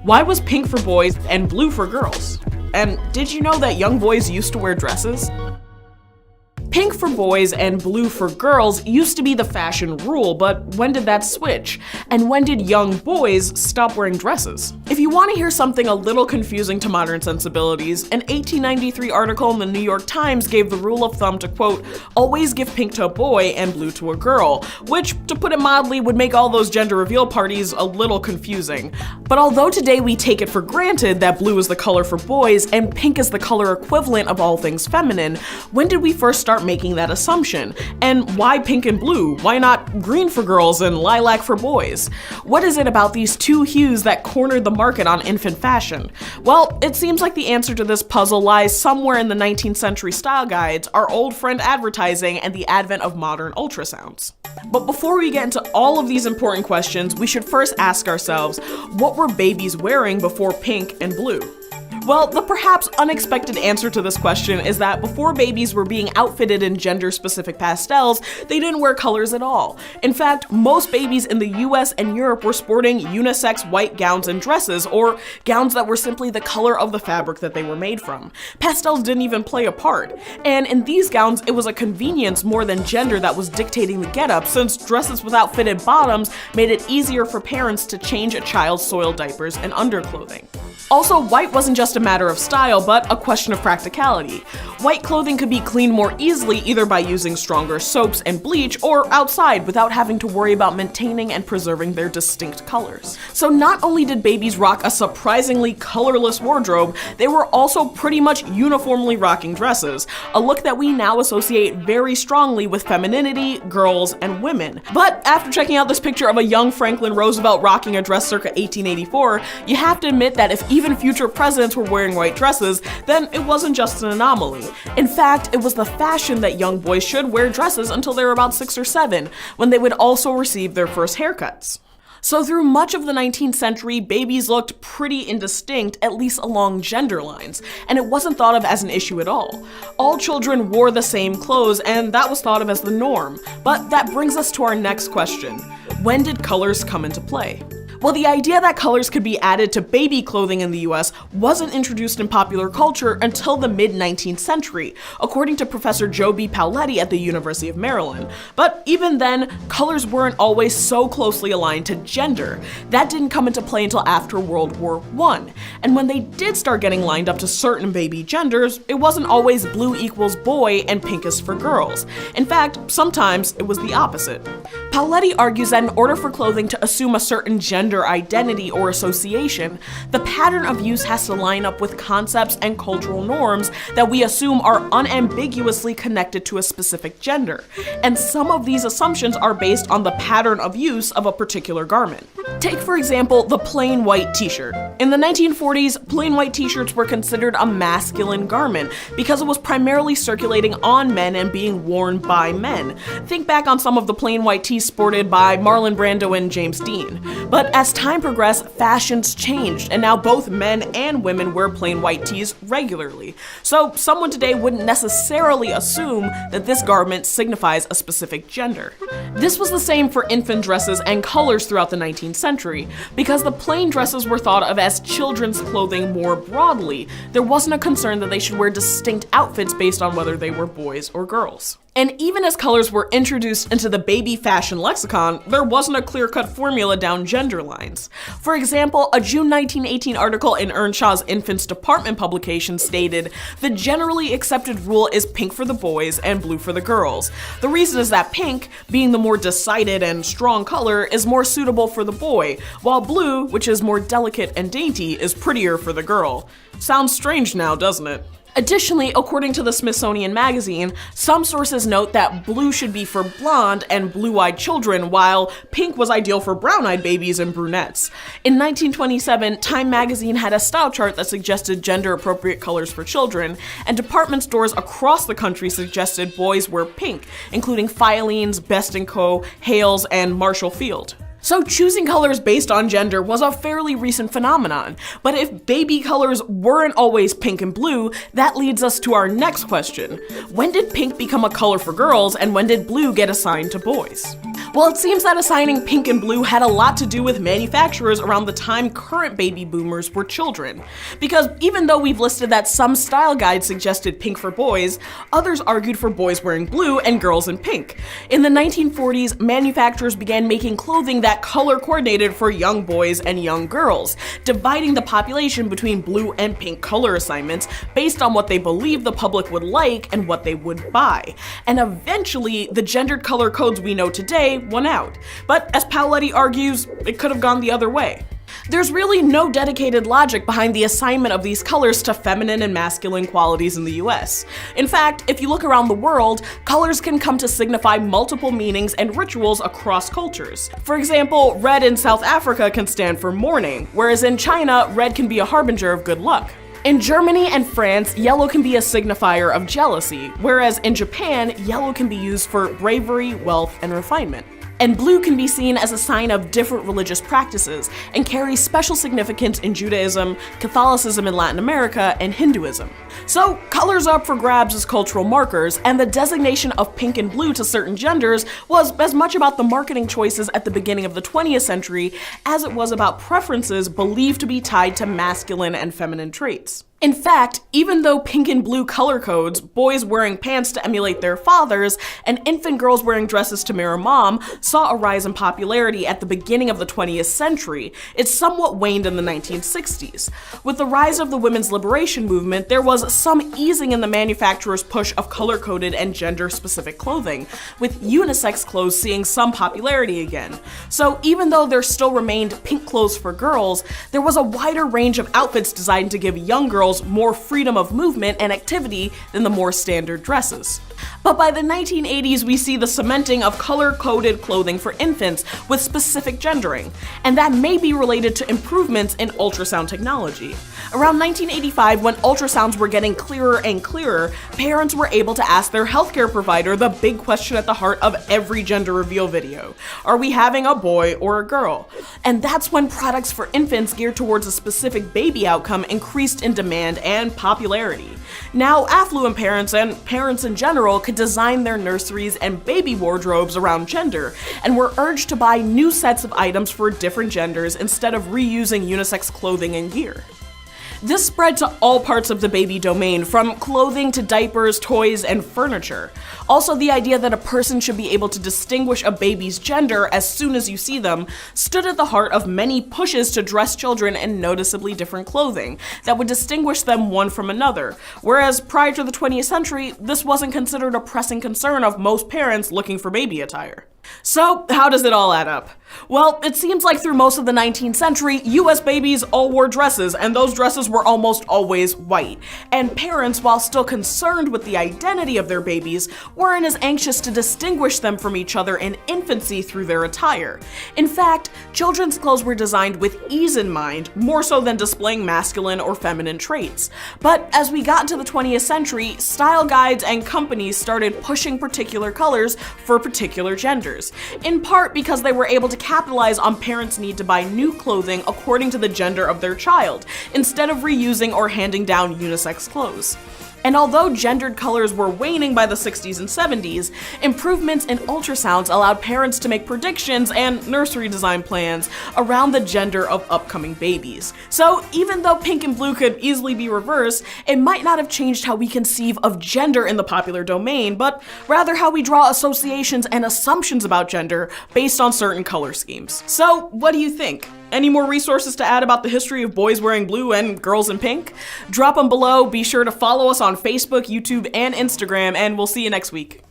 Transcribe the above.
Why was pink for boys and blue for girls? And did you know that young boys used to wear dresses? Pink for boys and blue for girls used to be the fashion rule, but when did that switch? And when did young boys stop wearing dresses? If you want to hear something a little confusing to modern sensibilities, an 1893 article in the New York Times gave the rule of thumb to, quote, always give pink to a boy and blue to a girl, which, to put it mildly, would make all those gender reveal parties a little confusing. But although today we take it for granted that blue is the color for boys and pink is the color equivalent of all things feminine, when did we first start making that assumption? And why pink and blue? Why not green for girls and lilac for boys? What is it about these two hues that cornered the market on infant fashion? Well, it seems like the answer to this puzzle lies somewhere in the 19th century style guides, our old friend advertising, and the advent of modern ultrasounds. But before we get into all of these important questions, we should first ask ourselves, what were babies wearing before pink and blue? Well, the perhaps unexpected answer to this question is that before babies were being outfitted in gender-specific pastels, they didn't wear colors at all. In fact, most babies in the US and Europe were sporting unisex white gowns and dresses, or gowns that were simply the color of the fabric that they were made from. Pastels didn't even play a part. And in these gowns, it was a convenience more than gender that was dictating the getup, since dresses without fitted bottoms made it easier for parents to change a child's soiled diapers and underclothing. Also, white wasn't just a matter of style, but a question of practicality. White clothing could be cleaned more easily either by using stronger soaps and bleach, or outside without having to worry about maintaining and preserving their distinct colors. So not only did babies rock a surprisingly colorless wardrobe, they were also pretty much uniformly rocking dresses, a look that we now associate very strongly with femininity, girls, and women. But after checking out this picture of a young Franklin Roosevelt rocking a dress circa 1884, you have to admit that if even future presidents were wearing white dresses, then it wasn't just an anomaly. In fact, it was the fashion that young boys should wear dresses until they were about 6 or 7, when they would also receive their first haircuts. So through much of the 19th century, babies looked pretty indistinct, at least along gender lines, and it wasn't thought of as an issue at all. All children wore the same clothes, and that was thought of as the norm. But that brings us to our next question. When did colors come into play? Well, the idea that colors could be added to baby clothing in the US wasn't introduced in popular culture until the mid-19th century, according to Professor Joe B. Pauletti at the University of Maryland. But even then, colors weren't always so closely aligned to gender. That didn't come into play until after World War I. And when they did start getting lined up to certain baby genders, it wasn't always blue equals boy and pink is for girls. In fact, sometimes it was the opposite. Pauletti argues that in order for clothing to assume a certain gender identity or association, the pattern of use has to line up with concepts and cultural norms that we assume are unambiguously connected to a specific gender. And some of these assumptions are based on the pattern of use of a particular garment. Take, for example, the plain white t-shirt. In the 1940s, plain white t-shirts were considered a masculine garment because it was primarily circulating on men and being worn by men. Think back on some of the plain white tees sported by Marlon Brando and James Dean. But as time progressed, fashions changed, and now both men and women wear plain white tees regularly. So someone today wouldn't necessarily assume that this garment signifies a specific gender. This was the same for infant dresses and colors throughout the 19th century. Because the plain dresses were thought of as children's clothing more broadly, there wasn't a concern that they should wear distinct outfits based on whether they were boys or girls. And even as colors were introduced into the baby fashion lexicon, there wasn't a clear-cut formula down gender lines. For example, a June 1918 article in Earnshaw's Infants Department publication stated, "The generally accepted rule is pink for the boys and blue for the girls. The reason is that pink, being the more decided and strong color, is more suitable for the boy, while blue, which is more delicate and dainty, is prettier for the girl." Sounds strange now, doesn't it? Additionally, according to the Smithsonian Magazine, some sources note that blue should be for blonde and blue-eyed children, while pink was ideal for brown-eyed babies and brunettes. In 1927, Time Magazine had a style chart that suggested gender-appropriate colors for children, and department stores across the country suggested boys wear pink, including Filene's, Best & Co., Hales, and Marshall Field. So choosing colors based on gender was a fairly recent phenomenon, but if baby colors weren't always pink and blue, that leads us to our next question. When did pink become a color for girls, and when did blue get assigned to boys? Well, it seems that assigning pink and blue had a lot to do with manufacturers around the time current baby boomers were children. Because even though we've listed that some style guides suggested pink for boys, others argued for boys wearing blue and girls in pink. In the 1940s, manufacturers began making clothing that color coordinated for young boys and young girls, dividing the population between blue and pink color assignments based on what they believed the public would like and what they would buy. And eventually, the gendered color codes we know today won out. But as Paoletti argues, it could have gone the other way. There's really no dedicated logic behind the assignment of these colors to feminine and masculine qualities in the US. In fact, if you look around the world, colors can come to signify multiple meanings and rituals across cultures. For example, red in South Africa can stand for mourning, whereas in China, red can be a harbinger of good luck. In Germany and France, yellow can be a signifier of jealousy, whereas in Japan, yellow can be used for bravery, wealth, and refinement. And blue can be seen as a sign of different religious practices and carries special significance in Judaism, Catholicism in Latin America, and Hinduism. So, colors are up for grabs as cultural markers, and the designation of pink and blue to certain genders was as much about the marketing choices at the beginning of the 20th century as it was about preferences believed to be tied to masculine and feminine traits. In fact, even though pink and blue color codes, boys wearing pants to emulate their fathers, and infant girls wearing dresses to mirror mom, saw a rise in popularity at the beginning of the 20th century, it somewhat waned in the 1960s. With the rise of the women's liberation movement, there was some easing in the manufacturer's push of color-coded and gender-specific clothing, with unisex clothes seeing some popularity again. So even though there still remained pink clothes for girls, there was a wider range of outfits designed to give young girls more freedom of movement and activity than the more standard dresses. But by the 1980s, we see the cementing of color-coded clothing for infants with specific gendering, and that may be related to improvements in ultrasound technology. Around 1985, when ultrasounds were getting clearer and clearer, parents were able to ask their healthcare provider the big question at the heart of every gender reveal video: are we having a boy or a girl? And that's when products for infants geared towards a specific baby outcome increased in demand and popularity. Now, affluent parents and parents in general could design their nurseries and baby wardrobes around gender, and were urged to buy new sets of items for different genders instead of reusing unisex clothing and gear. This spread to all parts of the baby domain, from clothing to diapers, toys, and furniture. Also, the idea that a person should be able to distinguish a baby's gender as soon as you see them stood at the heart of many pushes to dress children in noticeably different clothing that would distinguish them one from another, whereas prior to the 20th century, this wasn't considered a pressing concern of most parents looking for baby attire. So, how does it all add up? Well, it seems like through most of the 19th century, US babies all wore dresses, and those dresses were almost always white. And parents, while still concerned with the identity of their babies, weren't as anxious to distinguish them from each other in infancy through their attire. In fact, children's clothes were designed with ease in mind, more so than displaying masculine or feminine traits. But as we got into the 20th century, style guides and companies started pushing particular colors for particular genders. In part because they were able to capitalize on parents' need to buy new clothing according to the gender of their child, instead of reusing or handing down unisex clothes. And although gendered colors were waning by the 60s and 70s, improvements in ultrasounds allowed parents to make predictions and nursery design plans around the gender of upcoming babies. So even though pink and blue could easily be reversed, it might not have changed how we conceive of gender in the popular domain, but rather how we draw associations and assumptions about gender based on certain color schemes. So what do you think? Any more resources to add about the history of boys wearing blue and girls in pink? Drop them below. Be sure to follow us on Facebook, YouTube, and Instagram, and we'll see you next week.